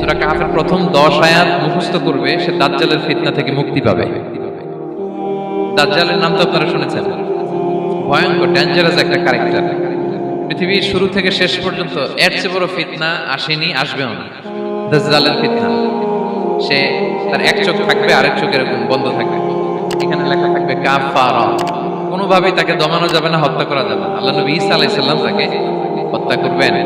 সূরা কাহফের প্রথম 10 আয়াত মুখস্থ করবে সে দাজ্জালের ফিতনা থেকে মুক্তি পাবে। দাজ্জালের নাম তো আপনারা শুনেছেন, ভয়ঙ্কর ডেঞ্জারাস একটা ক্যারেক্টার। পৃথিবীর শুরু থেকে শেষ পর্যন্ত এর চেয়ে বড় ফিতনা আসেনি, আসবেও না। দাজ্জালের ফিতনা, সে তার এক চোখ থাকবে, আরেক চোখ এরকম বন্ধ থাকবে, এখানে লেখা থাকবে কাফারা। কোনোভাবেই তাকে দমানো যাবে না, হত্যা করা যাবে না। আল্লাহ নবী ঈসা আলাইহিস সালাম তাকে হত্যা করবেন।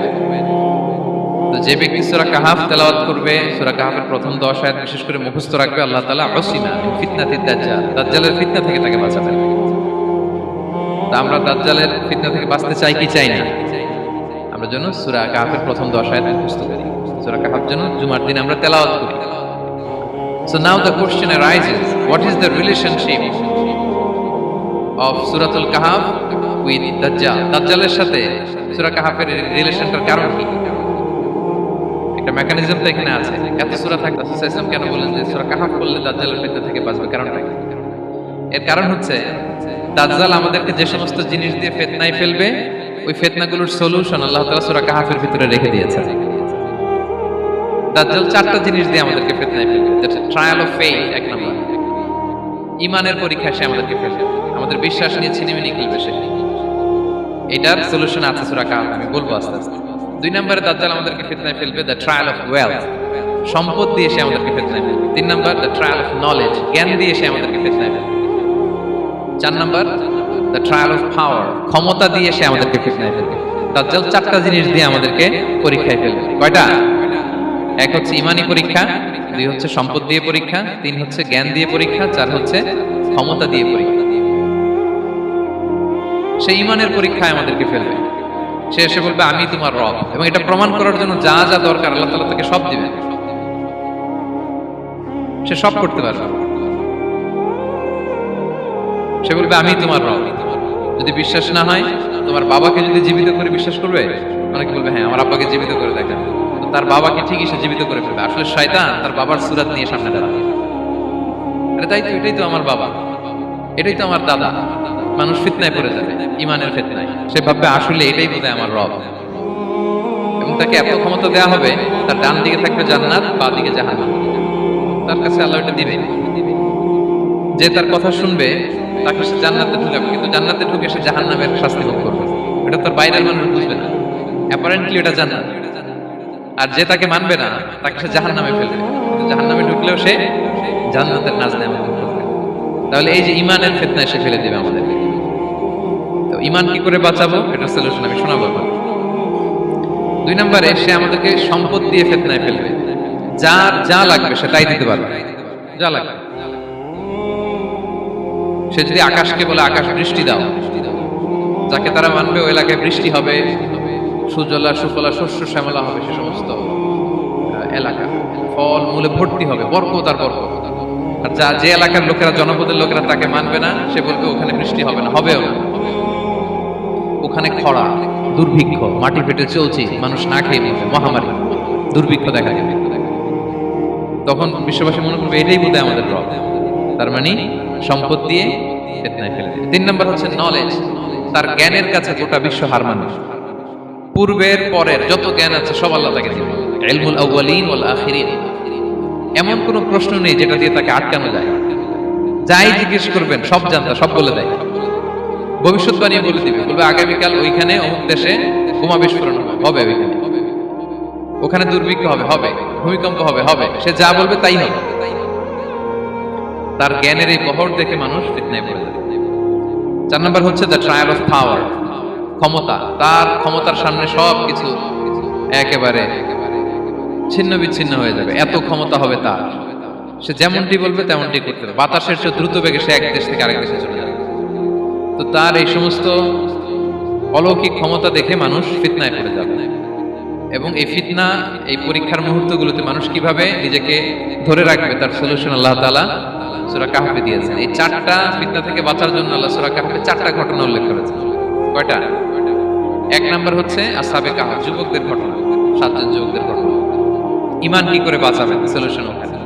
তো যে ব্যক্তি সূরা কাহফ তেলাওয়াত করবে, সূরা কাহফের প্রথম 10 আয়াত বিশেষ করে মুখস্থ রাখবে, আল্লাহ তাআলা উসিমা মিন ফিতনাতিদ দাজ্জাল, দাজ্জালের ফিতনা থেকে তাকে বাঁচাবেন। তা আমরা দাজ্জালের ফিতনা থেকে বাঁচতে চাই কি চাই না? আমরা যেন সূরা কাহফের প্রথম 10 আয়াত মুখস্থ করি, সূরা কাহফ যেন জুমার দিন আমরা তেলাওয়াত করি। So now the question arises, what is the relationship of Suratul Kahf with Dajjal? দাজ্জালের সাথে সূরা কাহফের রিলেশনটার কারণ কি? একটা মেকানিজম তো এখানে আছে। এত সূরা থাকতে রাসূল সাল্লাল্লাহু আলাইহি ওয়াসাল্লাম কেন বলেন যে সূরা কাহফ পড়লে দাজ্জালের ফিতনা থেকে বাঁচবে? কারণটা কি? এর কারণ হচ্ছে দাজ্জাল আমাদেরকে যে সমস্ত জিনিস দিয়ে ফিতনায় ফেলবে, ওই ফিতনাগুলোর সলিউশন আল্লাহ তাআলা সূরা কাহফের ভিতরে রেখে দিয়েছেন। দাজ্জাল 4টা জিনিস দিয়ে আমাদেরকে ফিতনায় ফেলবে। ট্রায়াল অফ ফেথ, এক নাম্বার। ঈমানের পরীক্ষা সে আমাদেরকে ফেলবে, আমাদের বিশ্বাস নিয়ে ছিনিমিনি খেলবে সে। এটার সলিউশন আছে সূরা কাহফ, আমি বলবো আস্তে আস্তে। 2 নম্বরে দাজ্জাল আমাদেরকে ফিতনায় ফেলবে দ্য ট্রায়াল অফ ওয়েলথ, সম্পদ দিয়ে সে আমাদেরকে ফিতনায় ফেলবে। 3 নম্বর দ্য ট্রায়াল অফ নলেজ, জ্ঞান দিয়ে সে আমাদেরকে ফিতনায় ফেলবে। 4 নম্বর দ্য ট্রায়াল অফ পাওয়ার, ক্ষমতা দিয়ে সে আমাদেরকে ফিতনায় ফেলবে। দাজ্জাল 4টা জিনিস দিয়ে আমাদেরকে পরীক্ষায় ফেলবে। কয়টা? এক হচ্ছে ঈমানি পরীক্ষা, 2 হচ্ছে সম্পদ দিয়ে পরীক্ষা, 3 হচ্ছে জ্ঞান দিয়ে পরীক্ষা, 4 হচ্ছে ক্ষমতা দিয়ে পরীক্ষা। সে ঈমানের পরীক্ষায় আমাদেরকে ফেলবে। সে এসে বলবে আমি তোমার রব, এবং এটা প্রমাণ করার জন্য যা যা দরকার আল্লাহ তাআলা তাকে সব দিবেন। সে সব করতে পারবে। সে বলবে আমি তোমার রব। যদি বিশ্বাস না হয়, তোমার বাবাকে যদি জীবিত করে বিশ্বাস করবে? অনেকে বলবে হ্যাঁ আমার আব্বাকে জীবিত করে দেখেন। তার বাবাকে ঠিকই সে জীবিত করে ফেলবে। আসলে শয়তান তার বাবার সূরত নিয়ে সামনে দাঁড়াবে। আরে তাই তো, এটাই তো আমার বাবা, এটাই তো আমার দাদা। মানুষ ফিতনায় পড়ে যাবে, ঈমানের ফিতনায়। সে ভাববে আসলে এটাই বোধহয় আমার রব, এবং তাকে এত ক্ষমতা দেওয়া হবে, তার ডান দিকে থাকবে জান্নাত, বাঁ দিকে জাহান্নাম। তার কাছে আল্লাহ এটা দিবেন। যে তার কথা শুনবে তাকে সে জান্নাতে ঢুকাবে, কিন্তু জান্নাতে ঢুকে সে জাহান্নামের শাস্তি ভোগ করবে। এটা তার বাইরের মানুষ বুঝবে না, অ্যাপারেন্টলি এটা জান্নাত। আর যে তাকে মানবে না তাকে সে জাহান্নামে ফেলবে, জাহান্নামে ঢুকলেও সে জান্নাতের নাজনেমত করবে। তাহলে এই যে ঈমানের ফিতনায় সে ফেলে দিবে আমাদেরকে। তো ঈমান কি করে বাঁচাবো, এটার সলিউশন আমি শোনাবো। 2 নম্বরে সে আমাদেরকে সম্পদ দিয়ে ফিতনায় ফেলবে। যার যা লাগবে সে তাই দিতে পারবে, যা লাগবে। সে যদি আকাশকে বলে আকাশ বৃষ্টি দাও, যাকে তারা মানবে ওই এলাকায় বৃষ্টি হবে, সুজলা সুফলা শস্য শ্যামলা হবে, সে সমস্ত এলাকা ফল মূলে ভর্তি হবে, বরকত আর বরকত। আর যে এলাকার লোকেরা, জনপদের লোকেরা তাকে মানবে না, সে বলবে ওখানে বৃষ্টি হবে না, হবেও না। ওখানে খরা, দুর্ভিক্ষ, মাটি ফেটে চলছে, মানুষ না খেয়ে মরবে, মহামারী, দুর্ভিক্ষ দেখা যাবে। তখন বিশ্ববাসী মনে করবে এটাই বোধহয় আমাদের রব। তার মানে সম্পদ দিয়ে ফিতনায় ফেলে দেবে। 3 নম্বর হচ্ছে নলেজ, তার জ্ঞানের কাছে গোটা বিশ্ব হার মানবে। পূর্বের পরের যত জ্ঞান আছে সব আল্লাহ তাকে দিবে। ইলমুল আউয়ালিন ওয়াল আখিরিন, এমন কোন প্রশ্ন নেই যেটা দিয়ে তাকে আটকানো যায়। যাই জিজ্ঞেস করবেন সব জানতা, সব বলে দেয়। ভবিষ্যৎবাণী বলে দিবে, বলবে আগামীকাল ওইখানে অমুক দেশে বোমা বিস্ফোরণ হবে, ওইখানে ওখানে দুর্ভিক্ষ হবে, হবে ভূমিকম্প হবে, হবে। সে যা বলবে তাই হবে। তার জ্ঞানের এই বহর দেখে মানুষ ফিতনায় পড়ে যাবে। 4 নম্বর হচ্ছে দ্য ট্রায়াল অফ পাওয়ার, ক্ষমতা। তার ক্ষমতার সামনে সব কিছু একেবারে ছিন্ন বিচ্ছিন্ন হয়ে যাবে, এত ক্ষমতা হবে তার। সে যেমনটি বলবে তেমনটি করতে হবে। বাতাসের চেয়ে দ্রুত বেগে সে এক দেশ থেকে আরেক দেশে চলে যাবে। তো তার এই সমস্ত অলৌকিক ক্ষমতা দেখে মানুষ ফিতনায় পড়ে যাবে। এবং এই ফিতনা, এই পরীক্ষার মুহূর্তগুলোতে মানুষ কিভাবে নিজেকে ধরে রাখবে তার সলিউশন আল্লাহ তাআলা সূরা কাহফে দিয়েছেন। এই 4টা ফিতনা থেকে বাঁচার জন্য আল্লাহ সূরা কাহফে 4টা ঘটনা উল্লেখ করেছেন। কয়টা? 1 নম্বর হচ্ছে আসহাবে কাহফ, যুবকদের ঘটনা, 7 জন যুবকদের ঘটনা। ঈমান কি করে বাঁচাবেন, সলিউশন ওখানে।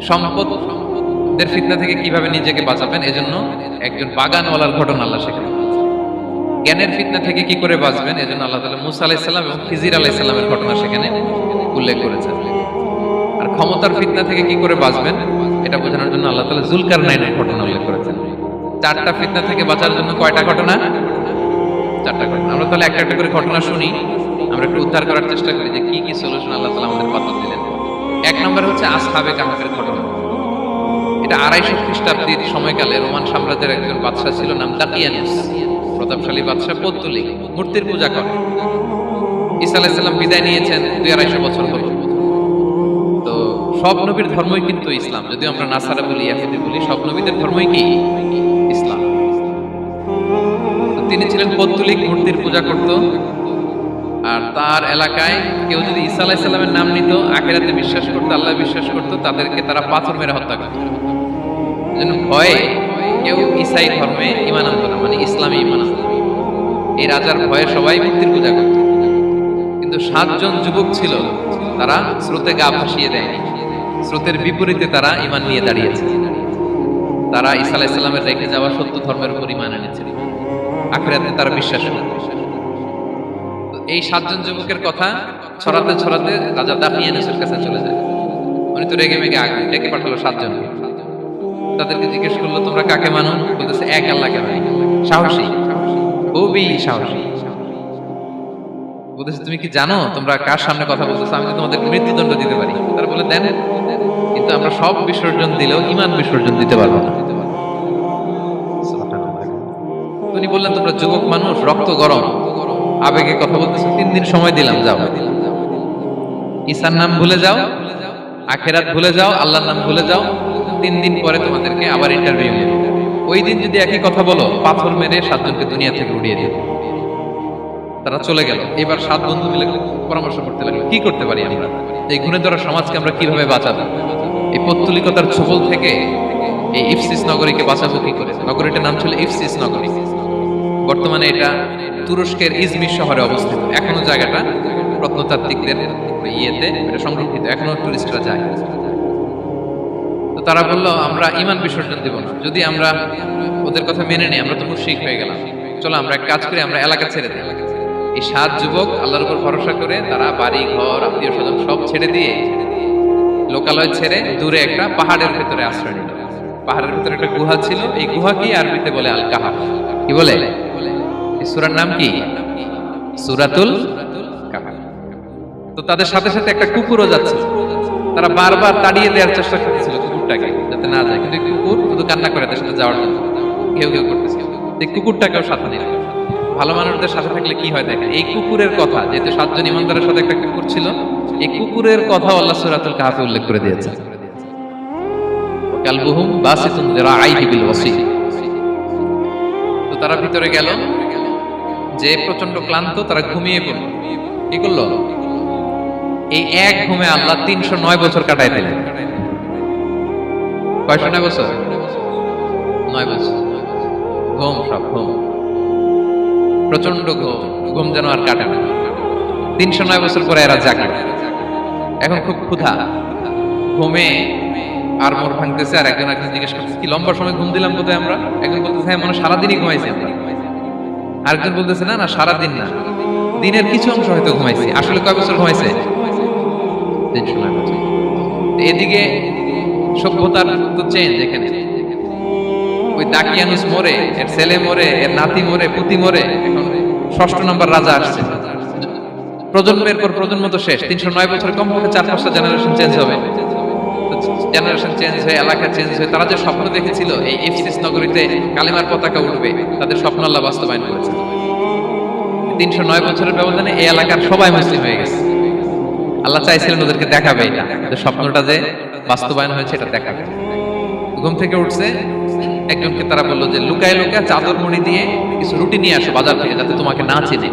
সম্পদের ফিতনা থেকে কিভাবে নিজেকে বাঁচাবেন, এজন্য একজন বাগানওয়ালার ঘটনা আল্লাহ সেখানে। জ্ঞানের ফিতনা থেকে কি করে বাঁচবেন, এজন্য আল্লাহ তাআলা মূসা আলাইহিস সালাম এবং খিজির আলাইহিস সালামের ঘটনা সেখানে উল্লেখ করেছেন। ক্ষমতার ফিতনা থেকে কি করে বাঁচবেন এটা বোঝানোর জন্য আল্লাহ তাআলা যুলকারনাইনের ঘটনা উল্লেখ করেছেন। 4টা ফিতনা থেকে বাঁচার জন্য কয়টা ঘটনা? 4টা ঘটনা। আমরা তাহলে একটা একটা করে ঘটনা শুনি, আমরা একটু উদ্ধার করার চেষ্টা করি যে কি কি সলিউশন আল্লাহ তাআলা আমাদের পথ দিলেন। 1 নম্বর হচ্ছে আসহাবে কাহফের ঘটনা। এটা 250 খ্রিস্টাব্দের সময়কালে রোমান সাম্রাজ্যের একজন বাদশা ছিল, নাম দাকিয়ানুস। প্রতাপশালী বাদশা, পৌত্তলিক, মূর্তির পূজা করে। ঈসা আলাইহিস সালাম বিদায় নিয়েছেন 250 বছর হলো। তো সব নবীর ধর্মই কিন্তু ইসলাম, যদিও আমরা নাসারা বলি, ইহুদি বলি, সব নবীদের ধর্মই কি ইসলাম। তো তিনি ছিলেন পৌত্তলিক, মূর্তির পূজা করত। আর তার এলাকায় কেউ যদি ঈসা আলাইহিস সালামের নাম নিত, আখিরাতে বিশ্বাস করত, আল্লাহ বিশ্বাস করত, তাদেরকে তারা পাথর মেরে হত্যা করত। যেন ভয়ে কেউ ঈসাই ধর্মে ঈমান আনতো না, মানে ইসলামে ঈমান আনতো। এই রাজার ভয়ে সবাই মূর্তির পূজা করত। কিন্তু 7 জন যুবক ছিল, তারা স্রোতে গা ভাসিয়ে দেয়নি। স্রোতের বিপরীতে তারা ঈমান নিয়ে দাঁড়িয়েছে। তারা ঈসা আলাইহিস সালামের রেখে যাওয়া সত্য ধর্মের উপর ঈমান এনেছিল, আখিরাতে তারা বিশ্বাস করত। এই 7 জন যুবকের কথা ছড়াতে ছড়াতে রাজা দাকিয়ানুসের কাছে চলে যায়। উনি তো রেগে মেগে আগে ডেকে পাঠালো 7 জনকে। তাদেরকে জিজ্ঞেস করলো, তোমরা কাকে মানো? বলতেছে, এক আল্লাহকে মানি। সাহসী, খুবই সাহসী। বলতেছে, তুমি কি জানো তোমরা কার সামনে কথা বলতেছো? আমি তো তোমাদের মৃত্যুদণ্ড দিতে পারি। তারা বলে, দেন, কিন্তু আমরা সব বিসর্জন দিলেও ঈমান বিসর্জন দিতে পারবো না। উনি বললেন, তোমরা যুবক মানুষ, রক্ত গরম, আবেগে কথা বলতেছো, 3 দিন সময় দিলাম, যাও। ঈসার নাম ভুলে যাও, আখিরাত ভুলে যাও, আল্লাহর নাম ভুলে যাও। 3 দিন পরে তোমাদেরকে আবার ইন্টারভিউ নেব। ওই দিন যদি একই কথা বলো, পাথর মেরে 7 জনকে দুনিয়া থেকে উড়িয়ে দেব। তারা চলে গেল। এবার 7 বন্ধু মিলে পরামর্শ করতে লাগলো, কি করতে পারি আমরা, এই গুণে ধরা সমাজকে আমরা কিভাবে বাঁচাবো, এই পৌত্তলিকতার ছোবল থেকে এই ইফসিস নগরীকে বাঁচাবো কি করে। নগরীটার নাম ছিল ইফসিস নগরী। বর্তমানে এটা তুরস্কের ইজমির শহরে অবস্থিত। এখনো জায়গাটা প্রত্নতাত্ত্বিকদের ইয়েতে এটা সংরক্ষিত, এখনো টুরিস্টরা যায়। তো তারা বললো, আমরা ঈমান বিসর্জন দেব না, যদি আমরা ওদের কথা মেনে নিই আমরা তো মুশরিক হয়ে গেলাম। চলো আমরা এক কাজ করি, আমরা এলাকা ছেড়ে দিই। এই 7 যুবক আল্লাহর উপর ভরসা করে তারা বাড়ি ঘর, আত্মীয় স্বজন সব ছেড়ে দিয়ে, লোকালয় ছেড়ে দূরে একটা পাহাড়ের ভেতরে আশ্রয় নিল। পাহাড়ের ভেতরে একটা গুহা ছিল। এই গুহা কি আরবিতে বলে আল কাহাফ। কি বলে? এই সূরার নাম কি? সূরাতুল কাহাফ। তো তাদের সাথে সাথে একটা কুকুরও যাচ্ছে। তারা বারবার তাড়িয়ে দেওয়ার চেষ্টা করতেছিল কুকুরটাকে, যাতে না যায়, কিন্তু কুকুর শুধু কান্না করে তার সাথে যাওয়ার জন্য ঘেউ ঘেউ করতেছিল। এই কুকুরটাকেও সাথে নিল। ভালো মানুষদের সাথে থাকলে কি হয় দেখেন, এই কুকুরের কথা, যেহেতু 7 জন ইমানদারের সাথে একটা কুকুর ছিল, এই কুকুরের কথা আল্লাহ সূরাতুল কাহাফে উল্লেখ করে দিয়েছে। কালবুহুম বাসিতুন যিরাআইহি বিল ওয়াসিল। তো তারা ভিতরে গেল, যে প্রচন্ড ক্লান্ত, তারা ঘুমিয়ে পড়ল। কি করলো? এই এক ঘুমে আল্লাহ 309 বছর কাটাই দিলেন। কয়শো 9 বছর? 9 বছর ঘুম, সব ঘুম, প্রচন্ড ঘুম, ঘুম যেন আর কাটে না। 309 বছর পরে এরা জাগে। এখন খুব ক্ষুধা, ঘুমে আর মোর ভাঙতেছে। আর একজন জিজ্ঞেস করতেছে, কি লম্বা সময় ঘুম দিলাম বোধহয় আমরা? একজন বলতেছে, হ্যাঁ, মনে সারাদিনই ঘুমাইছি আমরা। আরেকজন বলতেছে, না না, সারাদিন না, দিনের কিছু অংশ হয়তো ঘুমাইছি। আসলে কয় বছর ঘুমাইছে? 309 বছর। এদিকে সভ্যতার তো চেঞ্জ। এখানে ওই দাকিয়ানুস মরে, এর ছেলে মরে, এর নাতি মরে, পুতি মরে, এখন 6ষ্ঠ নম্বর রাজা আসছে। প্রজন্মের পর প্রজন্ম তো শেষ। 309 বছরে কমপক্ষে 4-5টা জেনারেশন চেঞ্জ হবে। জেনারেশন চেঞ্জ হয়ে, এলাকা চেঞ্জ হয়ে, তারা যে স্বপ্ন দেখেছিল এই ইফসিস নগরীতে কালিমার পতাকা উঠবে, তাদের স্বপ্ন আল্লাহ বাস্তবায়ন করেছে। 309 বছরের ব্যবধানে এই এলাকার সবাই মুসলিম হয়ে গেছে। আল্লাহ চাইছিলেন ওদেরকে দেখাবে এটা, যে স্বপ্নটা যে বাস্তবায়ন হয়েছে এটা দেখাবে। ঘুম থেকে উঠছে, একজনকে তারা বললো যে লুকায় লুকায় চাদর মুড়ি দিয়ে কিছু রুটি নিয়ে আসো বাজার থেকে, যাতে তোমাকে না চিনে।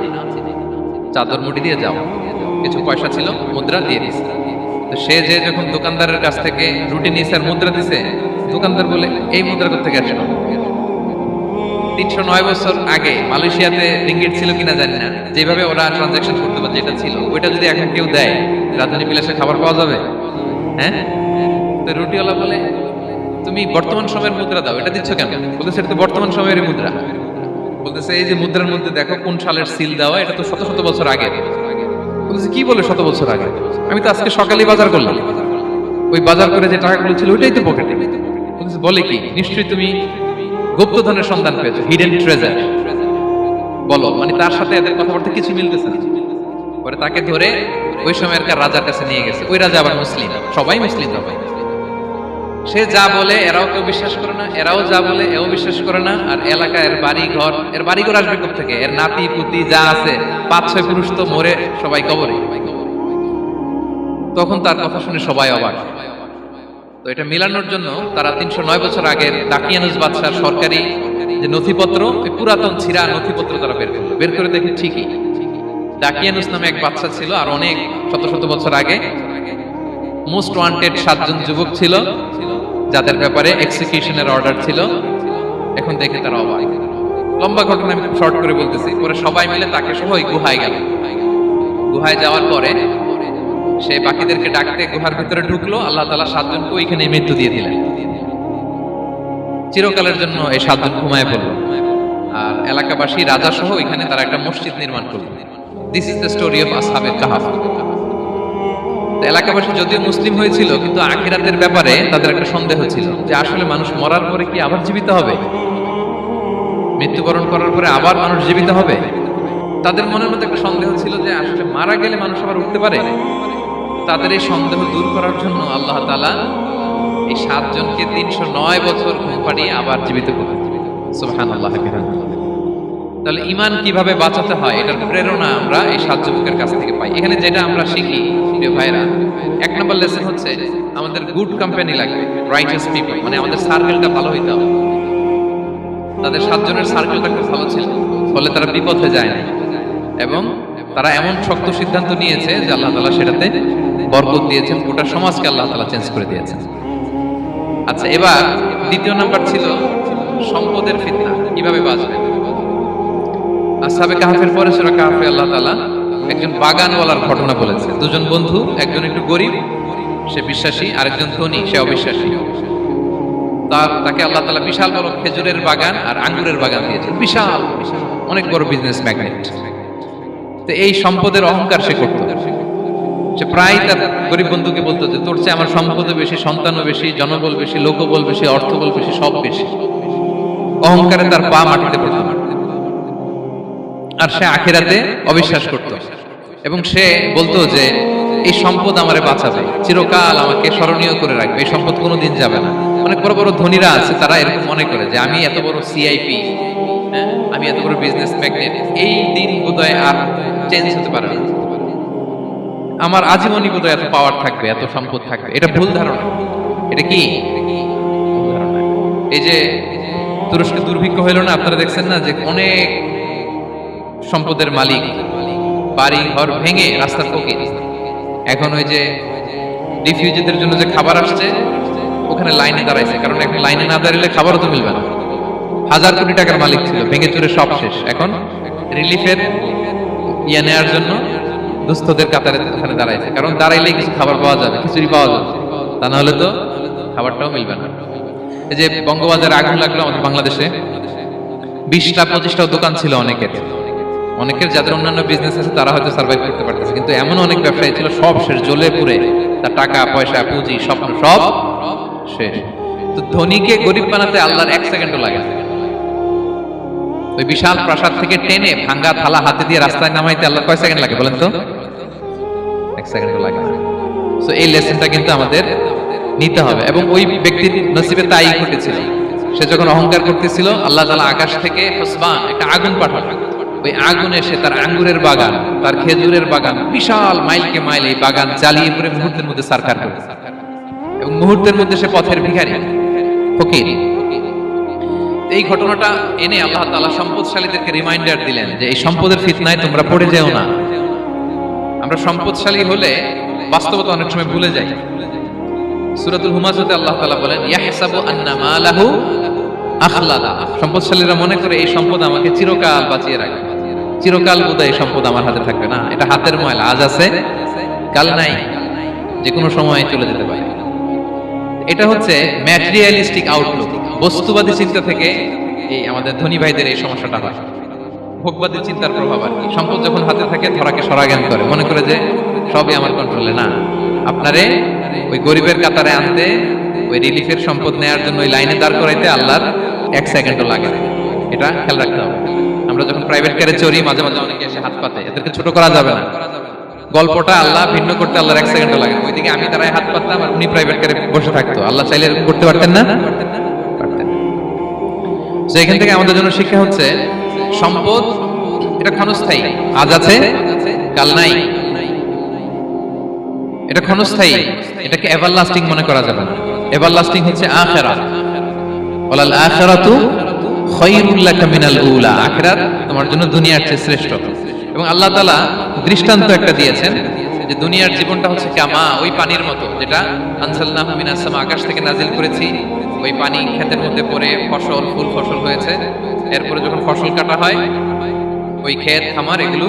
চাদর মুড়ি দিয়ে যাও। কিছু পয়সা ছিল, মুদ্রা দিয়ে দিছে। তো সে যে যখন দোকানদারের কাছ থেকে রুটি নিয়েছে আর মুদ্রা দিছে, দোকানদার বলে, এই মুদ্রা কোথেকে আসলো? 309 বছর আগে মালয়েশিয়াতে রিঙ্গিট ছিল কিনা জানি না, যেভাবে ওরা ট্রানজাকশন করতে পারে, যেটা ছিল ওইটা যদি এখন কেউ দেয়, রাজধানী বিলাসে খাবার পাওয়া যাবে? হ্যাঁ। তো রুটিওয়ালা বলে, তুমি বর্তমান সময়ের মুদ্রা দাও, এটা দিচ্ছ কেন? বলতেছে, এটা তো বর্তমান সময়ের মুদ্রা। বলতেছে, এই যে মুদ্রার মধ্যে দেখো কোন সালের সিল দেওয়া, এটা তো শত শত বছর আগে। বলতেছে, কি বলে শত বছর আগে? আমি তো আজকে সকালেই বাজার করলাম। ওই বাজার করে যে টাকাগুলো ছিল ওইটাই তো পকেটে। বলে কি, নিশ্চয়ই তুমি গুপ্তধনের সন্ধান পেয়েছো, হিডেন ট্রেজার। বলো, মানে তার সাথে এদের কথাবার্তা কিছু মিলতেছে না। পরে তাকে ধরে ওই সময়কার রাজার কাছে নিয়ে গেছে। ওই রাজা আবার মুসলিম, সবাই মুসলিম সবাই। সে যা বলে এরাও কেউ বিশ্বাস করে না, এরাও যা বলে এও বিশ্বাস করে না। আর এলাকা এর বাড়িঘর আসবে কোত্থেকে? এর নাতি পুতি যা আছে 5-6 পুরুষ তো মরে সবাই কবরে। তখন তার কথা শুনে সবাই অবাক। তো এটা মিলানোর জন্য তারা 309 বছর আগের দাকিয়ানুস বাদশার সরকারি যে নথিপত্র, পুরাতন ছিঁড়া নথিপত্র তারা বের করে দেখে ঠিকই দাকিয়ানুস নামে এক বাদশা ছিল। আর অনেক শত বছর আগে মোস্ট ওয়ান্টেড 7 জন যুবক ছিল যাদের ব্যাপারে এক্সিকিউশনের অর্ডার ছিল। এখন দেখে তারা অবাক। লম্বা ঘটনা আমি শর্ট করে বলতেছি। পরে সবাই মিলে তাকে সহ ওই গুহায় গেল। গুহায় যাওয়ার পরে সে বাকিদেরকে ডাকতে গুহার ভিতরে ঢুকলো। আল্লাহ তাআলা 7 জনকে ওইখানে মৃত্যু দিয়ে দিলেন। চিরকালের জন্য এই 7 জন ঘুমায় পড়ল। আর এলাকাবাসী রাজা সহ ওইখানে তারা একটা মসজিদ নির্মাণ করল। This is the story of আসহাবে কাহাফ। এলাকাবাসী যদিও মুসলিম হয়েছিল, কিন্তু আখিরাতের ব্যাপারে তাদের একটা সন্দেহ ছিল যে আসলে মানুষ মরার পরে কি আবার জীবিত হবে? মৃত্যুবরণ করার পরে আবার মানুষ জীবিত হবে? তাদের মনের মধ্যে একটা সন্দেহ ছিল যে আসলে মারা গেলে মানুষ আবার উঠতে পারে। তাদের এই সন্দেহ দূর করার জন্য আল্লাহ তাআলা এই 7 জনকে 309 বছর ঘুম পাড়িয়ে আবার জীবিত করলেন। সুবহানাল্লাহ। তাহলে ঈমান কিভাবে বাঁচাতে হয় এটার প্রেরণা আমরা এই 7 যুবকের কাছ থেকে পাই। এখানে যেটা আমরা শিখি প্রিয় ভাইরা, 1 নম্বর লেসন হচ্ছে আমাদের গুড কোম্পানি লাগবে, রাইটাস পিপল, মানে আমাদের সার্কেলটা ভালো হইতে হবে। তাদের 7 জনের সার্কেলটা খুব ভালো ছিল, ফলে তারা বিপথে যায় না এবং তারা এমন শক্ত সিদ্ধান্ত নিয়েছে যে আল্লাহ তাআলা সেটাতে বরকত দিয়েছেন, গোটা সমাজকে আল্লাহ তাআলা চেঞ্জ করে দিয়েছেন। আচ্ছা, এবার দ্বিতীয় নাম্বার ছিল সম্পদের ফিতনা, কিভাবে বাঁচবেন। আসহাবে কাহফের পরে সূরা কাহফে আল্লাহ তাআলা একজন বাগানওয়ালার ঘটনা বলেছে। 2 জন বন্ধু, একজন একটু গরিব, সে বিশ্বাসী, আরেকজন ধনী, সে অবিশ্বাসী। তাকে আল্লাহ তাআলা বিশাল বড় খেজুরের বাগান আর আঙ্গুরের বাগান দিয়েছেন, বিশাল অনেক বড় বিজনেস ম্যাগনেট। তো এই সম্পদের অহংকার সে করত। সে প্রায় তার গরিব বন্ধুকে বলতো যে তোর চেয়ে আমার সম্পদও বেশি, সন্তানও বেশি, জনবল বেশি, লোকবল বেশি, অর্থবল বেশি, সব বেশি। অহংকারে তার পা মাটিতে পড়ত। আর সে আখিরাতে অবিশ্বাস করত এবং সে বলতো যে এই সম্পদ আমারে বাঁচাবে, চিরকাল আমাকে স্মরণীয় করে রাখবে, এই সম্পদ কোনোদিন যাবে না। অনেক বড় বড় ধনীরা আছে, তারা এরকম মনে করে যে আমি এত বড় সিআইপি, আমি এত বড় বিজনেস ম্যাগনেট, এই দিন বোধহয় আর চেঞ্জ হতে পারে না, আমার আজীবনই বোধহয় এত পাওয়ার থাকবে, এত সম্পদ থাকবে। এটা ভুল ধারণা। এটা কি ভুল ধারণা? এই যে তুরস্কে দুর্ভিক্ষ হইল না, আপনারা দেখছেন না যে অনেক সম্পদের মালিক বাড়ি ঘর ভেঙে রাস্তার ফকির। এখন ওই যে রিফিউজিদের জন্য যে খাবার আসছে ওখানে লাইনে দাঁড়াইছে, কারণ এখন লাইনে না দাঁড়ালে খাবারও তো মিলবে না। 1000 কোটি টাকার মালিক ছিল, ভেঙে চুরে সব শেষ। এখন রিলিফের নেওয়ার জন্য দুস্থদের কাতারে ওখানে দাঁড়াইছে, কারণ দাঁড়াইলেই কিছু খাবার পাওয়া যাবে, খিচুড়ি পাওয়া যাবে, তা না হলে তো খাবারটাও মিলবে না। এই যে বঙ্গবাজারে আগুন লাগলো আমাদের বাংলাদেশে, 20টা-25টা দোকান ছিল অনেকের যাদের অন্যান্য বিজনেস আছে তারা হয়তো সার্ভাইভ করতে পারতেছে, কিন্তু এমন অনেক ব্যবসায়ী ছিল সব শেষ, জ্বলে পুড়ে, তার টাকা পয়সা পুঁজি স্বপ্ন সব শেষ। তো ধনীকে গরিব বানাতে আল্লাহর 1 সেকেন্ডও লাগে না। ওই বিশাল প্রাসাদ থেকে টেনে ভাঙ্গা থালা হাতে দিয়ে রাস্তায় নামাইতে আল্লাহর কয় সেকেন্ড লাগে বলেন তো? 1 সেকেন্ডও লাগে না। সো এই লেসনটা কিন্তু আমাদের নিতে হবে। এবং ওই ব্যক্তির নসিবে তাই ঘটেছিল। সে যখন অহংকার করতেছিল, আল্লাহ তাআলা আকাশ থেকে হুসবান একটা আগুন পাঠালেন। ওই আগুন এসে তার আঙ্গুরের বাগান, তার খেজুরের বাগান, বিশাল মাইলকে মাইল এই বাগান জ্বালিয়ে পুরো মুহূর্তের মধ্যে সারকার করে, এবং মুহূর্তের মধ্যে সে পথের ভিখারি, ফকির। এই ঘটনাটা এনে আল্লাহ তাআলা সম্পদশালীদেরকে রিমাইন্ডার দিলেন যে এই সম্পদের ফিতনায় তোমরা পড়ে যেও না। আমরা সম্পদশালী হলে বাস্তবতা অনেক সময় ভুলে যাই। সূরাতুল হুমাজাতে আল্লাহ তাআলা বলেন ইয়াহসাবু আন্না মালাহু আখলাদা। সম্পদশালীরা মনে করে এই সম্পদ আমাকে চিরকাল বাঁচিয়ে রাখবে, চিরকাল বোধহয় এই সম্পদ আমার হাতে থাকবে না। এটা হাতের ময়লা, আজ আছে কাল নাই, যে কোনো সময় চলে যেতে পারে। এটা হচ্ছে ম্যাটেরিয়ালিস্টিক আউটলুক, বস্তুবাদী চিন্তা থেকে এই আমাদের ধনী ভাইদের এই সমস্যাটা হয়। ভোগবাদী চিন্তার প্রভাব আর কি। সম্পদ যখন হাতে থাকে ধরাকে সরা জ্ঞান করে, মনে করে যে সবই আমার কন্ট্রোলে। না, আপনারে ওই গরিবের কাতারে আনতে, ওই রিলিফের সম্পদ নেওয়ার জন্য ওই লাইনে দাঁড় করাইতে আল্লাহর 1 সেকেন্ডও লাগে না। এটা খেয়াল রাখতে হবে। আমরা যখন প্রাইভেট কারে চড়ি, মাঝে মাঝে অনেকে এসে হাত পাতে, এদেরকে ছোট করা যাবে না। গল্পটা আল্লাহ ভিন্ন করতে আল্লাহর 1 সেকেন্ডও লাগে না। ওইদিকে আমি দাঁড়ায় হাত পাততাম আর উনি প্রাইভেট কারে বসে থাকতো। আল্লাহ চাইলে করতে পারতেন না? পারতেন। তো এখান থেকে আমাদের জন্য শিক্ষা হচ্ছে, সম্পদ এটা ক্ষণস্থায়ী, আজ আছে কাল নাই। এটা ক্ষণস্থায়ী, এটাকে এভারলাস্টিং মনে করা যাবে না। এভারলাস্টিং হচ্ছে আখিরাত। ওয়ালাল আখিরাতু খায়রুল লাকা মিনাল উলা। আখিরাত তোমার জন্য দুনিয়ার চেয়ে শ্রেষ্ঠ। এবং আল্লাহ তাআলা দৃষ্টান্ত একটা দিয়েছেন যে দুনিয়ার জীবনটা হচ্ছে কামা, ওই পানির মতো যেটা আনসালনাহু মিনাস সামা, আকাশ থেকে নাজিল করেছি। ওই পানি ক্ষেতের মধ্যে পড়ে ফসল, ফুল ফসল হয়েছে। এরপরে যখন ফসল কাটা হয়, ওই ক্ষেত খামার এগুলো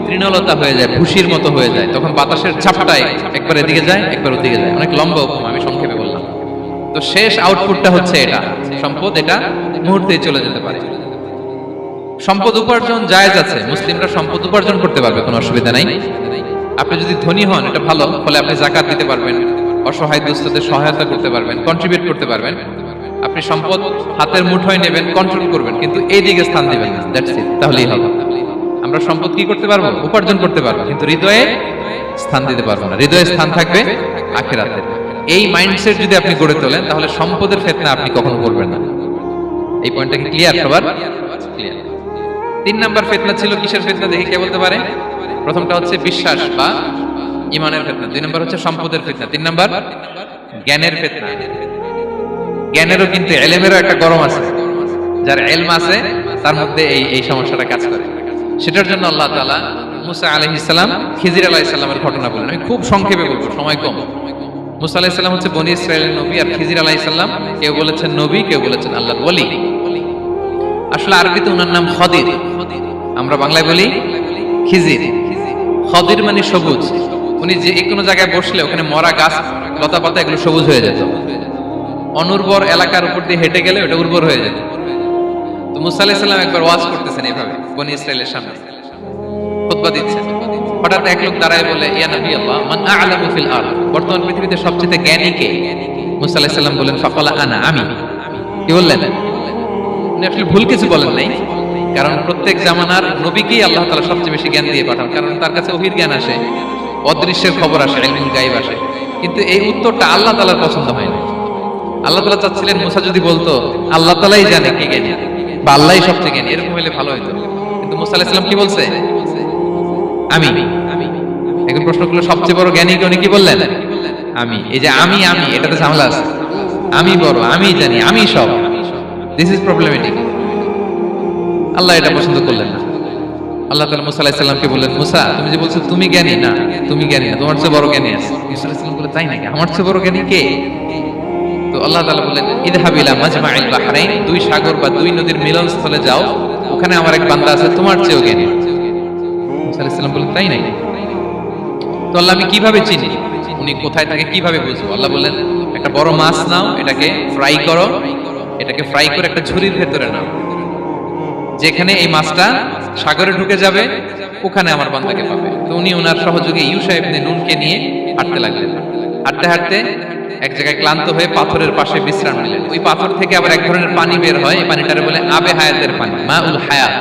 তৃণলতা হয়ে যায়, ভুসির মতো হয়ে যায়। তখন বাতাসের ঝাপটায় একবার এদিকে যায়, একবার ওদিকে যায়। অনেক লম্বা উপমা, আমি সংক্ষেপে বললাম। তো শেষ আউটপুটটা হচ্ছে এটা, সম্পদ এটা মুহূর্তেই চলে যেতে পারে। সম্পদ উপার্জন জায়েজ আছে, মুসলিমরা সম্পদ উপার্জন করতে পারবে, কোনো অসুবিধা নাই। আপনি যদি ধনী হন এটা ভালো, ফলে আপনি যাকাত দিতে পারবেন, অসহায় দুস্থদের সহায়তা করতে পারবেন, কন্ট্রিবিউট করতে পারবেন। আপনি সম্পদ হাতের মুঠোয় নেবেন, কন্ট্রোল করবেন, কিন্তু এই দিকে স্থান দিবেন না। দ্যাটস ইট, তাহলেই হবে। আমরা সম্পদ কি করতে পারবো? উপার্জন করতে পারবো, কিন্তু হৃদয়ে স্থান দিতে পারবো না। হৃদয়ে স্থান থাকবে আখিরাতে। এই মাইন্ডসেট যদি আপনি গড়ে তোলেন, তাহলে সম্পদের ফিতনা আপনি কখনো করবেন না। এই পয়েন্টটা কি ক্লিয়ার সবার? ক্লিয়ার। 3 নাম্বার ফিতনা ছিল কিসের ফিতনা দেখি কে বলতে পারে? প্রথমটা হচ্ছে বিশ্বাস বা ঈমানের ফিতনা, 2 নাম্বার হচ্ছে সম্পদের ফিতনা, 3 নাম্বার জ্ঞানের ফিতনা। জ্ঞানেরও কিন্তু ইলমেরও একটা গরম আছে। যার ইলম আছে তার মধ্যে এই সমস্যাটা কাজ করে। সেটার জন্য আল্লাহ তাআলা মুসা আলাইহিস সালাম, খিজির আলাইহিস সালামের ঘটনা বলেন। আমি খুব সংক্ষেপে বলবো, সময় কম। মুসা আলাইহিস সালাম হচ্ছে বনি ইসরাইলের নবী, আর খিজির আলাইহিস সালাম কেউ বলেছেন নবী, কেউ বলেছেন আল্লাহর ওলি। আসলে আরবিতে ওনার নাম খদির, আমরা বাংলায় বলি খিজির। খদির মানে সবুজ। উনি যে কোনো জায়গায় বসলে ওখানে মরা গাছ, লতা পাতা এগুলো সবুজ হয়ে যেত। অনুর্বর এলাকার উপর দিয়ে হেঁটে গেলে ওটা উর্বর হয়ে যেত। তো মুসা আলাইহিস সালাম একবার ওয়াজ করতেছেন এইভাবে বনি ইসরাইলের সামনে, খুতবা দিচ্ছেন। হঠাৎ এক লোক দাঁড়ায় বলে, ইয়া নবী আল্লাহ, মান আ'লামু ফিল আরদ, বর্তমান পৃথিবীতে সবচেয়ে জ্ঞানী কে? মুসা আলাইহিস সালাম বলেন, ফাকালা আনা, আমি। কি বললেন? উনি আসলে ভুল কিছু বলেন নাই, কারণ প্রত্যেক জামানার নবীকেই আল্লাহ তাআলা সবচেয়ে বেশি জ্ঞান দিয়ে পাঠান, কারণ তার কাছে ওহীর জ্ঞান আসে, অদৃশ্যের খবর আসে, ইলমুল গায়ব আসে। কিন্তু এই উত্তরটা আল্লাহ তাআলার পছন্দ হয় না। আল্লাহ তাআলা চাচ্ছিলেন মুসা যদি বলতো আল্লাহ তাআলাই জানে কে জ্ঞানী, বা আল্লাহই সবচেয়ে জ্ঞানী, এরকম হলে ভালো হতো। কিন্তু মুসা আলাইহিস সালাম কি বলছে? আমি। এখন প্রশ্ন করলো সবচেয়ে বড় জ্ঞানী কে? উনি কি বললেন? আমি। এই যে আমি এটাতে ঝামেলা আছে। আমি বড়, আমি জানি, আমি সব, দিস ইজ প্রবলেমেটিক। আল্লাহ এটা পছন্দ করলেন না। আল্লাহ তাআলা মুসা আলাইহিস সালামকে বললেন, মুসা তুমি যে বলছো তুমি জ্ঞানী, না তুমি জ্ঞানী না, তোমার চেয়ে বড় জ্ঞানী আছে। মুসা আলাইহিস সালাম বলে, তাই নাকি? আমার চেয়ে বড় জ্ঞানী কে? তো আল্লাহ তাআলা বললেন, ইযহাব ইলা মাজমাইল বাহরাইন, 2 সাগর বা 2 নদীর মিলনস্থলে যাও, ওখানে আমার এক বান্দা আছে তোমার চেয়েও জ্ঞানী। মুসা আলাইহিস সালাম বললেন, তাই নাকি? তো আল্লাহ, আমি কিভাবে চিনি উনি কোথায় থাকে, কিভাবে বুঝবো? আল্লাহ বললেন, একটা বড় মাছ নাও, এটাকে ফ্রাই করো, এটাকে ফ্রাই করে একটা ঝুড়ির ভেতরে নাও, যেখানে এই মাছটা সাগরে ঢুকে যাবে ওখানে আমার বান্দাকে পাবে। তো উনি ওনার সহযোগী ইউশা ইবনে নুনকে নিয়ে হাঁটতে লাগলেন। হাঁটতে হাঁটতে এক জায়গায় ক্লান্ত হয়ে পাথরের পাশে বিশ্রাম নিলেন। ওই পাথর থেকে আবার এক ধরনের পানি বের হয়, এই পানিটারে বলে আবে হায়াতের পানি, মাউল হায়াত,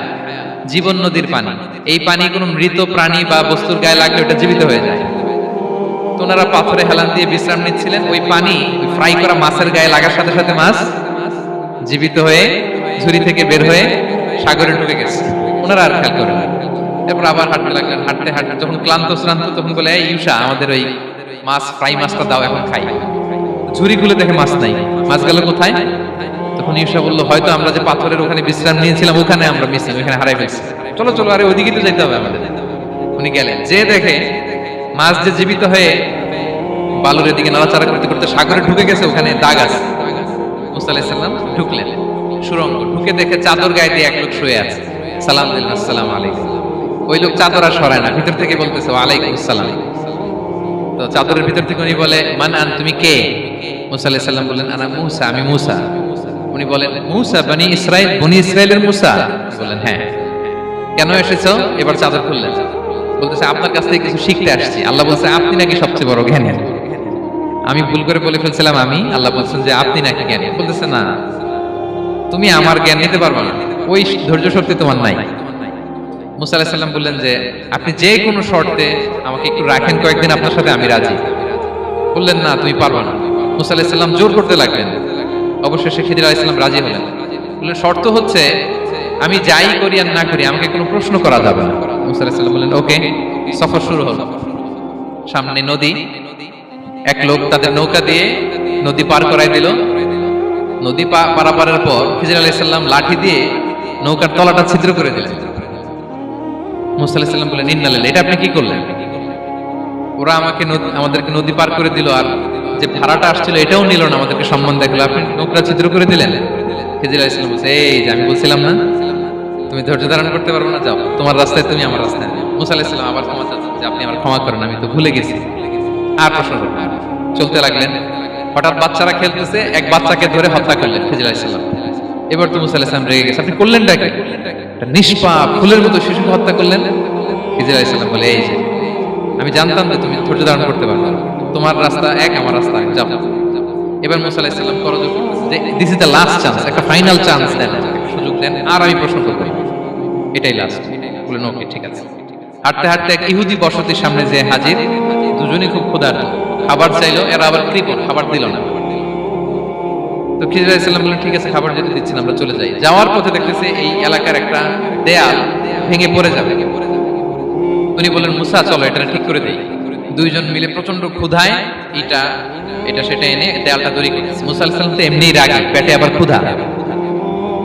জীবন নদীর পানি। এই পানি কোনো মৃত প্রাণী বা বস্তুর গায়ে লাগলে ওটা জীবিত হয়ে যায়। তো ওনারা পাথরে হেলান দিয়ে বিশ্রাম নিচ্ছিলেন। ওই পানি ফ্রাই করা মাছের গায়ে লাগার সাথে সাথে মাছ জীবিত হয়ে ঝুড়ি থেকে বের হয়ে সাগরে ঢুকে গেছে। ওনারা আর খেয়াল করেন। এরপর আবার হাঁটতে লাগলেন। হাঁটতে হাঁটতে যখন ক্লান্ত শ্রান্ত, তখন বলে, এই ইউশা, আমাদের ওই মাছ ফ্রাই মাছটা দাও, এখন খাই। ঝুড়ি খুলে দেখে মাছ নাই। মাছ গেল কোথায়? তখন ইউশা বলল, হয়তো আমরা যে পাথরের ওখানে বিশ্রাম নিয়েছিলাম ওখানে আমরা মিসিং, ওখানে হারাই ফেলছি। চলো চলো, আরে ওইদিকে তো যেতে হবে আমাদের। উনি গেলেন, যে দেখে মাছ যে জীবিত হয়ে বালুর দিকে নাড়াচাড়া করতে করতে সাগরে ঢুকে গেছে, ওখানে দাগ আছে। মুসা আলাইহিস সালাম ঢুকলেন সুরঙ্গ, ঢুকে দেখে চাদর গায়ে দিয়ে এক লোক শুয়ে আছে। সালাম দিলেন, আসসালামু আলাইকুম। ওই লোক চাদর আর সরায় না, ভিতর থেকে বলতেছে, ওয়ালাইকুম আসসালাম। তো চাদরের ভিতর থেকে উনি বলে, মান আন, তুমি কে? মুসা আলাইহিস সালাম বললেন, আনা মুসা, আমি মুসা। উনি বলেন, মুসা বনি ইসরাইল, বনি ইসরাইলের মুসা? বললেন, হ্যাঁ। কেন এসেছো? এবার চাদর খুললেন। বলতেছে, আপনার কাছ থেকে কিছু শিখতে আসছি। আল্লাহ বলছে, আপনি নাকি সবচেয়ে বড় জ্ঞানী। আমি ভুল করে বলে ফেলছিলাম আমি, আল্লাহ বলছেন যে আপনি নাকি জ্ঞানী। বলতেছে না, তুমি আমার জ্ঞান নিতে পারবে না, ওই ধৈর্য শক্তি তোমার নাই। মুসা আলাইহিস সালাম বললেন যে আপনি যে কোনো শর্তে আমাকে একটু রাখেন, কয়েকদিন আপনার সাথে আমি রাজি। বললেন না, তুমি পারবে না। মুসা আলাইহিস সালাম জোর করতে লাগলেন। অবশেষে খিদির আলাইহিস সালাম রাজি হলেন। বললেন শর্ত হচ্ছে আমি যাই করি আর না করি আমাকে কোনো প্রশ্ন করা যাবে না। মুসা আলাইহিস সালাম বললেন ওকে। সফর শুরু হলো। সামনে নদী, এক লোক তাদের নৌকা দিয়ে নদী পার করাই দিল। নদী পারাপারের পর খিজির আলাইহিস সালাম লাঠি দিয়ে নৌকার তলাটা ছিদ্র করে দিলেন। মুসা আলাইহিস সালাম বললেন ইন্না লিল্লাহি, এটা আপনি কি করলেন? ওরা আমাদেরকে নদী পার করে দিল, আর যে ভাড়াটা আসছিল এটাও নিল না, আমাদেরকে সম্মান দেখালো, আপনি নৌকা ছিদ্র করে দিলেন। খিজির আলাইহিস সালাম বলছে এই যে আমি বলছিলাম না তুমি ধৈর্য ধারণ করতে পারবে না, যাও তোমার রাস্তায় তুমি আমার রাস্তায়। মুসা আলাইহিস সালাম আবার ক্ষমা চাচ্ছেন যে আপনি আমার ক্ষমা করেন, আমি তো ভুলে গেছি। আর প্রশ্ন করবেন, চলতে লাগলেন। হঠাৎ বাচ্চারা খেলতেছে, এক বাচ্চাকে ধরে হত্যা করলেন খিজির আলাইহিস সালাম। এবার তো মুসা আলাইহিস সালাম রেগে গেছে, আপনি করলেনটা কি? নিষ্পাপ ফুলের মতো শিশুকে হত্যা করলেন। খিজির আলাইহিস সালাম বলে এই যে আমি জানতাম যে তুমি ধৈর্য ধারণ করতে পারবে না, তোমার রাস্তা এক আমার রাস্তা এক, যাও। এবার মুসা আলাইহিস সালাম করজোর করতেছে যে this is the last chance, একটা ফাইনাল চান্স দেন, সুযোগ দেন, আর আমি প্রশ্ন করব, এটাই লাস্ট। বললেন ওকে ঠিক আছে। হাঁটতে হাঁটতে এক ইহুদি বসতির সামনে যে হাজির, দুজনেই খুব ক্ষুধার্ত, খাবার চাইলো, এরা আবার কৃপণ, খাবার দিল না। তো খিজির আলাইহিস সালাম বললেন ঠিক আছে, খাবার যেতে দিচ্ছি না, আমরা চলে যাই। যাওয়ার পথে দেখতেছে এই এলাকার একটা দেয়াল ভেঙে পড়ে যাবে। উনি বললেন মুসা চলো এটা ঠিক করে দেই। দুইজন মিলে প্রচন্ড ক্ষুধায় এটা সেটা এনে দেয়ালটা তৈরি করতেছে। মুসা আলাইহিস সালাম তো এমনিই রাগী, পেটে আবার ক্ষুধা,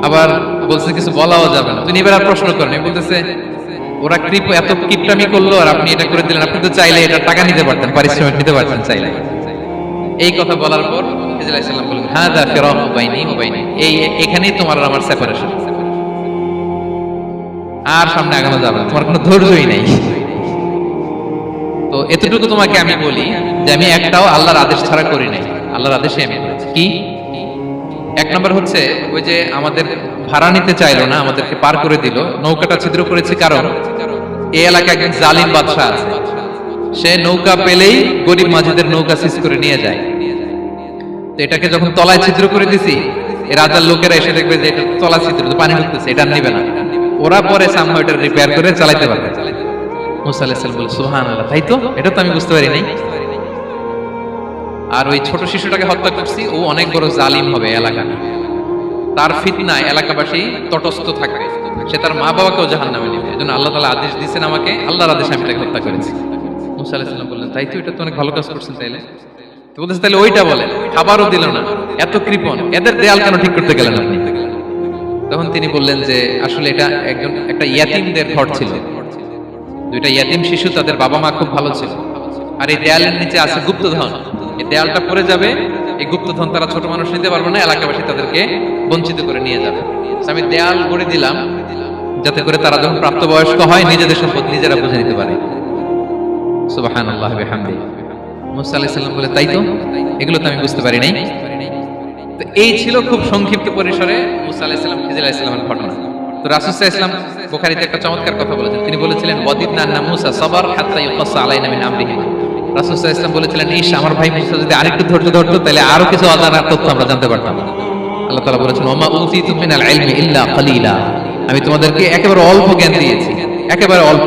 আবার বলছে কিছু বলাও যাবে না। তিনি এবার আর প্রশ্ন করেন, বলতেছে ওরা এত কিপটামি করলো আর আপনি এটা করে দিলেন, আপনি তো চাইলে এটা টাকা নিতে পারতেন, পারিশ্রমিক নিতে পারতেন চাইলে। এই কথা বলার পর খিজির আলাইহিস সালাম বললেন হাযা ফিরাকু বাইনি ওয়া বাইনি, এখানেই তোমার আর আমার সেপারেশন, আর সামনে আগানো যাবে না, তোমার কোনো ধৈর্যই নাই। তো এতটুকু তোমাকে আমি বলি যে আমি একটাও আল্লাহর আদেশ ছাড়া করি নাই, আল্লাহর আদেশে আমি করেছি। কি? এক নম্বর হচ্ছে ওই যে আমাদের ভাড়া নিতে চাইলো না, আমাদেরকে পার করে দিল, নৌকাটা ছিদ্র করেছে কারণ এই এলাকায় একজন জালিম বাদশা আছে, সে নৌকা পেলেই গরিব মাঝিদের নৌকা সিজ করে নিয়ে যায়। তো এটাকে যখন তলায় ছিদ্র করে দিছি, এই রাজার লোকেরা এসে দেখবে যে এটা তলা ছিদ্র, পানি ঢুকতেছে, এটা নিবে না, ওরা পরে সামহাও এটা রিপেয়ার করে চালাতে পারবে। মুসা আলাইহিস সালাম বলে সুবহানাল্লাহ, তাই তো, এটা তো আমি বুঝতে পারি নাই। আর ওই ছোট শিশুটাকে হত্যা করছি, ও অনেক বড় জালিম হবে এলাকা, তার ফিতনায় এলাকাবাসী তটস্থ থাকবে, সে তার মা বাবাকেও জাহান্নামে নেবে। এজন্য আল্লাহ তাআলা আদেশ দিয়েছেন আমাকে, আল্লাহর আদেশে আমি তাকে হত্যা করেছি। মুসা আলাইহিস সালাম বললেন তাই তো, এটা তো অনেক ভালো কাজ করছেন। তাইলে তো বলতেছে তাহলে ওইটা বলেন, খাবারও দিল না, এত কৃপণ, এদের দেয়াল কেন ঠিক করতে গেলেন আপনি? তখন তিনি বললেন যে আসলে এটা একটা ইয়াতীমদের ঘর ছিল, দুইটা ইয়াতীম শিশু, তাদের বাবা মা খুব ভালো ছিল, আর এই দেয়ালের নিচে আছে গুপ্তধন, এই দেয়ালটা পড়ে যাবে, এই গুপ্তধন তারা ছোট মানুষ নিতে পারবে না, এলাকাবাসী তাদেরকে বঞ্চিত করে নিয়ে যাবে। আমি দেয়াল গড়ে দিলাম যাতে করে তারা যখন প্রাপ্তবয়স্ক হয় নিজেদের সম্পদ নিজেরা বুঝে নিতে পারে। সুবহানাল্লাহ ওয়া বিহামদিহি। মুসা আলাইহিস সালাম বলে তাই তো, এগুলো তো আমি বুঝতে পারি নাই। তো এই ছিল খুব সংক্ষিপ্ত পরিসরে মুসা আলাইহিস সালাম খিজির আলাইহিস সালামের ঘটনা। তো রাসূল সাল্লাল্লাহু আলাইহি ওয়াসাল্লাম বুখারীতে একটা চমৎকার কথা বলেছেন, তিনি বলেছিলেন ওয়াদিদনা আন্না মুসা সাবার হাত্তা ইউকাসা আলাইনা মিন আমরিহি। রাসূল সাল্লাল্লাহু আলাইহি ওয়াসাল্লাম বলেছিলেন ইস, আমার ভাই মুসা যদি আরেকটু ধৈর্য ধরতো তাহলে আরো কিছু অজানা তথ্য আমরা জানতে পারতাম। আল্লাহ তাআলা বলেছেন ওমা উতিতু মিনাল ইলমি ইল্লা কালিলা, আমি তোমাদেরকে একেবারে অল্প জ্ঞান দিয়েছি, একেবারে অল্প।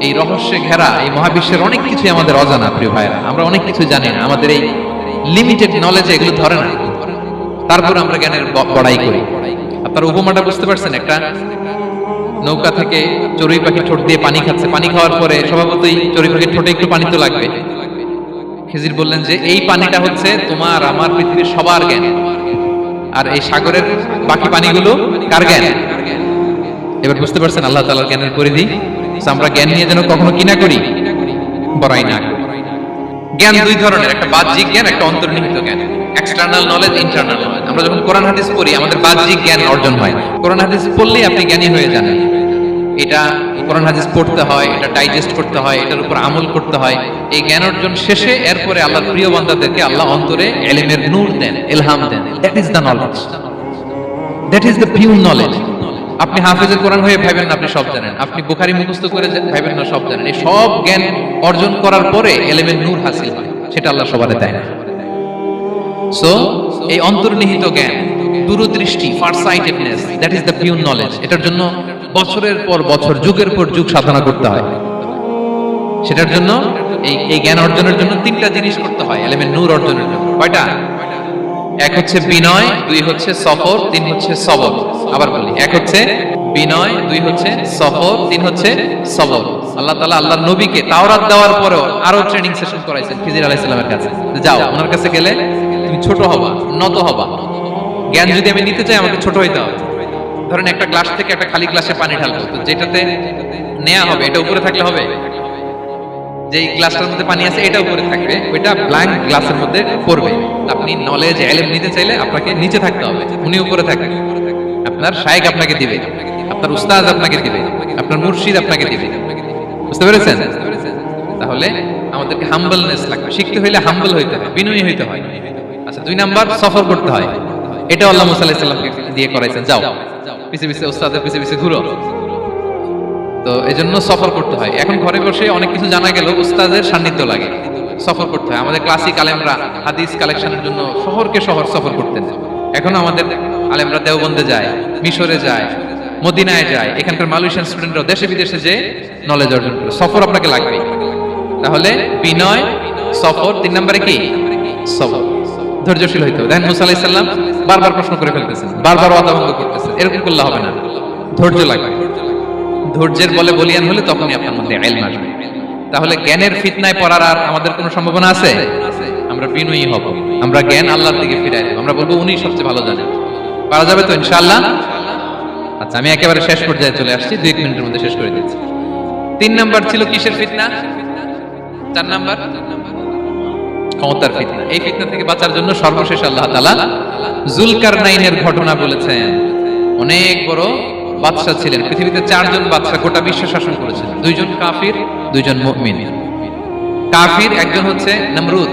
এই রহস্যে ঘেরা এই মহাবিশ্বের অনেক কিছু আমাদের অজানা প্রিয় ভাইরা, আমরা অনেক কিছু জানি না, আমাদের এই লিমিটেড নলেজে এগুলো ধরে না, তারপর আমরা জ্ঞানের বড়াই করি। আপনার উপমাটা বুঝতে পারছেন? একটা নৌকা থেকে চড়ুই পাখি ঠোঁট দিয়ে পানি খাচ্ছে, পানি খাওয়ার পরে স্বভাবতই চড়ুই পাখির ঠোঁটে একটু পানি তো লাগবে। খিজির বললেন যে এই পানিটা হচ্ছে তোমার আমার পৃথিবীর সবার জ্ঞান, আর এই সাগরের বাকি পানিগুলো কার জ্ঞান? এবার বুঝতে পারছেন আল্লাহ তাআলার জ্ঞানের পরিধি। আমরা জ্ঞান নিয়ে যেন কখনো কি না করি, বড়াই না করি। জ্ঞান দুই ধরনের, একটা বাহ্যিক জ্ঞান, একটা অন্তর্নিহিত জ্ঞান, এক্সটার্নাল নলেজ, ইন্টারনাল নলেজ। আমরা যখন কোরআন হাদিস পড়ি আমাদের বাহ্যিক জ্ঞান অর্জন হয়, কোরআন হাদিস পড়লেই আপনি জ্ঞানী হয়ে যান। এটা কোরআন হাদিস পড়তে হয়, এটা ডাইজেস্ট করতে হয়, এটার উপর আমল করতে হয়। এই জ্ঞান অর্জন শেষে এরপরে আল্লাহর প্রিয় বান্দাদেরকে আল্লাহ অন্তরে ইলমের নূর দেন, ইলহাম দেন। That is the knowledge, that is the pure knowledge. আপনি হাফেজের কোরআন হয়ে ভাবেন না আপনি সব জানেন, আপনি বুখারী মুখস্থ করে ভাবেন না সব জানেন। এই সব জ্ঞান অর্জন করার পরে ইলমের নূর হাসিল হয়, সেটা আল্লাহ সবারে দেয় না। সো এই অন্তর্নিহিত জ্ঞান, দূরদৃষ্টি, farsightedness, that is the pure knowledge. এটার জন্য বছরের পর বছর, যুগের পর যুগ সাধনা করতে হয়। সেটার জন্য এই জ্ঞান অর্জনের জন্য তিনটা জিনিস করতে হয় এলেমের নূর অর্জনের জন্য। কয়টা? এক হচ্ছে বিনয়, দুই হচ্ছে সফর, তিন হচ্ছে সবর। আবার বলি, এক হচ্ছে বিনয়, দুই হচ্ছে সফর, তিন হচ্ছে সবর। আল্লাহ তাআলা আল্লাহর নবীকে তাওরাত দেওয়ার পরেও আরো ট্রেনিং সেশন করাইছেন খিজির আলাইহিস সালামের কাছে। যাও, ওনার কাছে গেলে তুমি ছোট হবা, নত হবা। জ্ঞান যদি আমি নিতে চাই, আমাকে ছোট হইতে হবে। ধরেন একটা গ্লাস থেকে একটা খালি গ্লাসে পানি ঢালবো, তো যেটাতে নেওয়া হবে এটা উপরে থাকলে হবে? যে গ্লাসটার মধ্যে পানি আছে এটা উপরে থাকবে, ওইটা ব্ল্যাঙ্ক গ্লাসের মধ্যে পড়বে। আপনি নলেজ ইলম নিতে চাইলে আপনাকে নিচে থাকতে হবে, উনি উপরে থাকবেন। আপনার শায়েখ আপনাকে দিবে, আপনার উস্তাদ আপনাকে দিবে, আপনার মুর্শিদ আপনাকে দিবে। বুঝতে পেরেছেন? তাহলে আমাদেরকে হাম্বলনেস লাগবে। শিখতে হইলে হাম্বল হইতে হয়, বিনয়ী হইতে হয়। আচ্ছা, দুই নাম্বার সফর করতে হয়। এটা আল্লাহ মুসা আলাইহিস সালামকে দিয়ে করাইছেন, যাও পিছে পিছে উস্তাদের পিছে পিছে ঘুরো। তো এজন্য সফর করতে হয়। এখন ঘরে বসে অনেক কিছু জানা গেল, উস্তাদের সান্নিধ্য লাগে, সফর করতে হয়। আমাদের ক্লাসিক আলেমরা হাদিস কালেকশনের জন্য শহরকে শহর সফর করতেন। এখনো আমাদের আলেমরা দেওবন্দে যায়, মিশরে যায়, মদিনায় যায়। এখানকার মালয়েশিয়ান স্টুডেন্টরা দেশে বিদেশে যে নলেজ অর্জন করে। সফর আপনাকে লাগবে। তাহলে বিনয়, সফর, তিন নম্বরে কি? সবর। ধৈর্যশীল হইতে হবে। দেখেন মুসা আলাইহিস সালাম বারবার প্রশ্ন করে ফেলতেছেন, বারবার ওয়াদা ভঙ্গ করতেছেন। এরকম করলে হবে না, ধৈর্য লাগবে। ধৈর্যের বলে বলিয়ান হলে তখনই আপনার মধ্যে ইলম আসবে। তাহলে জ্ঞানের ফিতনায় পড়ার আর আমাদের কোনো সম্ভাবনা আছে? আমরা বিনয়ী হব, আমরা জ্ঞান আল্লাহর দিকে ফিরাই দেব, আমরা বলবো উনি সবচেয়ে ভালো জানেন। পারা যাবে তো ইনশাআল্লাহ? আচ্ছা, আমি একেবারে শেষ পর্যায়ে চলে আসছি, 2 মিনিটের মধ্যে শেষ করে দিচ্ছি। 3 নাম্বার ছিল কিসের ফিতনা? 4 নাম্বার ক্ষমতার ফিতনা। এই ফিতনা থেকে বাঁচার জন্য সর্বশেষ আল্লাহ তাআলা যুলকারনাইনের ঘটনা বলেছেন। অনেক বড় বাদশা ছিলেন, পৃথিবীতে 4 জন বাদশা গোটা বিশ্ব শাসন করেছেন। 2 জন কাফির, 2 জন মুমিন। কাফির একজন হচ্ছে নমরুদ,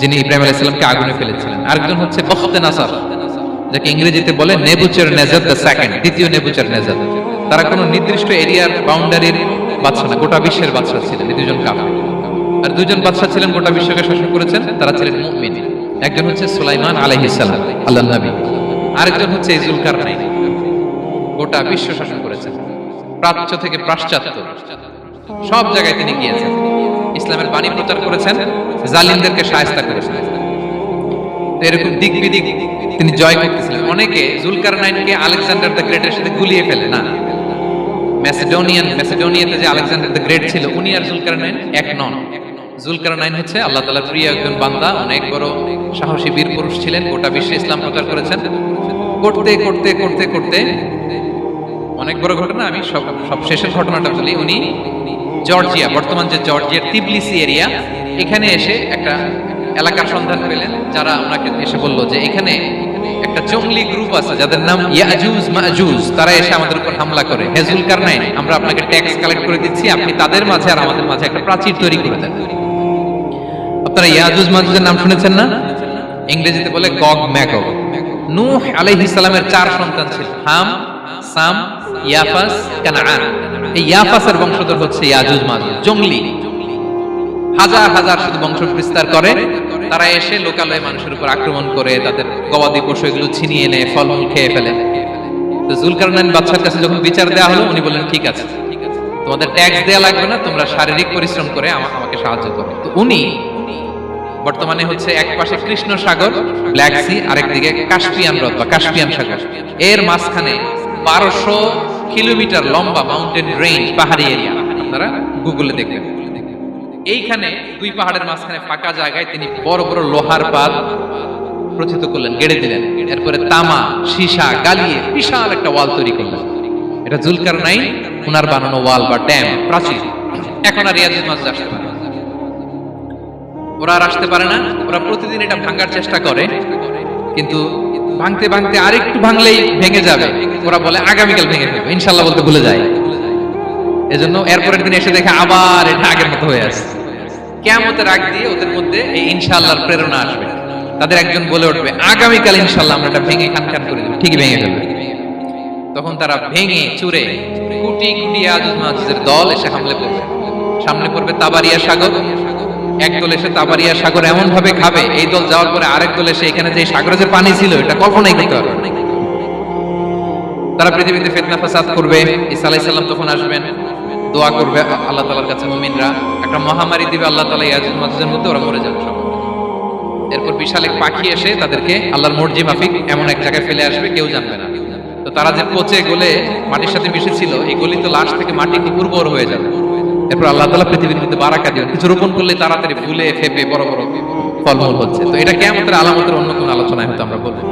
যিনি ইব্রাহিম আলাইহিস সালামকে আগুনে ফেলেছিলেন। আরেকজন হচ্ছে বখতেনাসার, যাকে ইংরেজিতে বলে নেবুচারনেজার দ্য সেকেন্ড, দ্বিতীয় নেবুচারনেজার। তারা কোনো নির্দিষ্ট এরিয়ার বাউন্ডারির বাদশা না, গোটা বিশ্বের বাদশা ছিলেন। এই 2 জন কাফির। আর 2 জন বাদশা ছিলেন গোটা বিশ্বকে শাসন করেছেন, তারা ছিলেন মুমিন। একজন হচ্ছে সুলাইমান আলাইহিস সালাম, আল্লাহর নবী। আরেকজন হচ্ছে যুলকারনাইন, গোটা বিশ্ব শাসন করেছেন, প্রাচ্য থেকে পাশ্চাত্য সব জায়গায় তিনি গিয়েছেন, ইসলামের বাণী প্রচার করেছেন, জালিমদেরকে শায়েস্তা করেছেন। এরকম দিক বিদিক তিনি জয় করতেছিলেন। অনেকে যুলকারনাইনকে আলেকজান্ডার দ্য গ্রেটের সাথে গুলিয়ে ফেলে না। ম্যাসেডোনিয়াতে যে আলেকজান্ডার দ্য গ্রেট ছিল, উনি আর যুলকারনাইন এক নন। যুলকারনাইন হচ্ছে আল্লাহ তাআলার প্রিয় একজন বান্দা, অনেক বড় সাহসী বীর পুরুষ ছিলেন, গোটা বিশ্বে ইসলাম প্রচার করেছেন। করতে করতে করতে করতে অনেক বড় ঘটনা, আমি সব শেষের ঘটনাটা বলি। উনি জর্জিয়া, বর্তমান যে জর্জিয়ার তিবলিসি এরিয়া, এখানে এসে একটা এলাকার সন্ধান পেলেন, যারা ওনাকে এসে বলল যে এখানে একটা জঙ্গলি গ্রুপ আছে যাদের নাম ইয়াজুজ মাজুজ, তারা এসে আমাদের উপর হামলা করে। হে যুলকারনাইন, আমরা আপনাকে ট্যাক্স কালেক্ট করে দিচ্ছি, আপনি তাদের মাঝে আর আমাদের মাঝে একটা প্রাচীর তৈরি করে দেন। আপনারা ইয়াজুজ মাজুজের নাম শুনেছেন না? ইংরেজিতে বলে গগ ম্যাগগ। নূহ আলাইহিস সালামের 4 সন্তান ছিল, হাম, সাম, ইয়াফাস, কানাআন। এই ইয়াফাসের বংশধর হচ্ছে ইয়াজুজ মাজুজ, জঙ্গলি, হাজার হাজার শুধু বংশ বিস্তার করে। তারা এসে লোকালয়ে মানুষের উপর আক্রমণ করে, তাদের গবাদি পশু এগুলো ছিনিয়ে নেয়, ফলমূল খেয়ে ফেলে। তো যুলকারনাইন বাদশার কাছে যখন বিচার দেওয়া হলো, উনি বললেন ঠিক আছে, তোমাদের ট্যাক্স দেয়া লাগবে না, তোমরা শারীরিক পরিশ্রম করে আমাকে সাহায্য করো। তো উনি বর্তমানে হচ্ছে এক পাশে কৃষ্ণ সাগর, ব্ল্যাক সি, আরেকদিকে কাস্পিয়ান হ্রদ বা কাস্পিয়ান সাগর, এর মাঝখানে 1200 কিলোমিটার লম্বা মাউন্টেন রেঞ্জ, পাহাড়ি এরিয়া। আপনারা গুগলে দেখবেন। এইখানে 2 পাহাড়ের মাঝখানে ফাঁকা জায়গায় তিনি বড় বড় লোহার পাত প্রথিত করলেন, গেড়ে দিলেন। এরপরে তামা, সীসা গালিয়ে বিশাল একটা ওয়াল তৈরি করলেন। এটা যুলকারনাইন উনার বানানো ওয়াল বা ড্যাম, প্রাচীর। এখন আর ইয়াজুজ মাজুজ আসতে পারে না। ওরা আর আসতে পারে না। ওরা প্রতিদিন এটা ভাঙার চেষ্টা করে, কিন্তু ভাঙতে ভাঙতে আরেকটু ভাঙলেই ভেঙে যাবে। ওরা বলে আগামীকাল ভেঙে ফেলবে, ইনশাআল্লাহ বলতে ভুলে যায়। এজন্য এরপরের দিন এসে দেখে আবার এটা আগের মতো হয়ে আছে। কিয়ামতের আগ দিয়ে ওদের মধ্যে এই ইনশাআল্লাহর প্রেরণা আসবে। তাদের একজন বলে উঠবে আগামীকাল ইনশাআল্লাহ আমরা এটা ভেঙে খানখান করে দেব, ঠিকই ভেঙে ফেলবে। তখন তারা ভেঙে চুরে কোটি কোটি ইয়াজুজ মাজুজের দল এসে হামলে পড়বে। সামনে পড়বে তাবারিয়া সাগর, একদল এসে তাবারিয়া সাগর এমন ভাবে খাবে, এই দল যাওয়ার পরে আরেক দল এসে এখানে যে সাগরে যে পানি ছিল এটা কল্পনাই করতে পারবে না। তারা পৃথিবীতে ফিতনা ফাসাদ করবে। ঈসা আলাইহিস সালাম তখন আসবেন, দোয়া করবে আল্লাহ তাআলার কাছে মুমিনরা, একটা মহামারী দিবে আল্লাহ তাআলা, ইয়াজুজ মাজুজের মধ্যে ওরা মরে যাবে সব। এরপর বিশাল এক পাখি এসে তাদেরকে আল্লাহর মর্জি মাফিক এমন এক জায়গায় ফেলে আসবে, কেউ জানবে না। তো তারা যে পচে গলে মাটির সাথে মিশেছিল, এই গলিত লাশ থেকে মাটি খুব উর্বর হয়ে যাবে। এরপর আল্লাহ তাআলা পৃথিবীর মধ্যে বারাকা দিবেন, কিছু রোপণ করলে তাড়াতাড়ি ফুলে ফেপে বড় বড় ফলমূল হচ্ছে। তো এটা কিয়ামতের আলামতের অন্য কোন আলোচনায় হয়তো আমরা বলবো।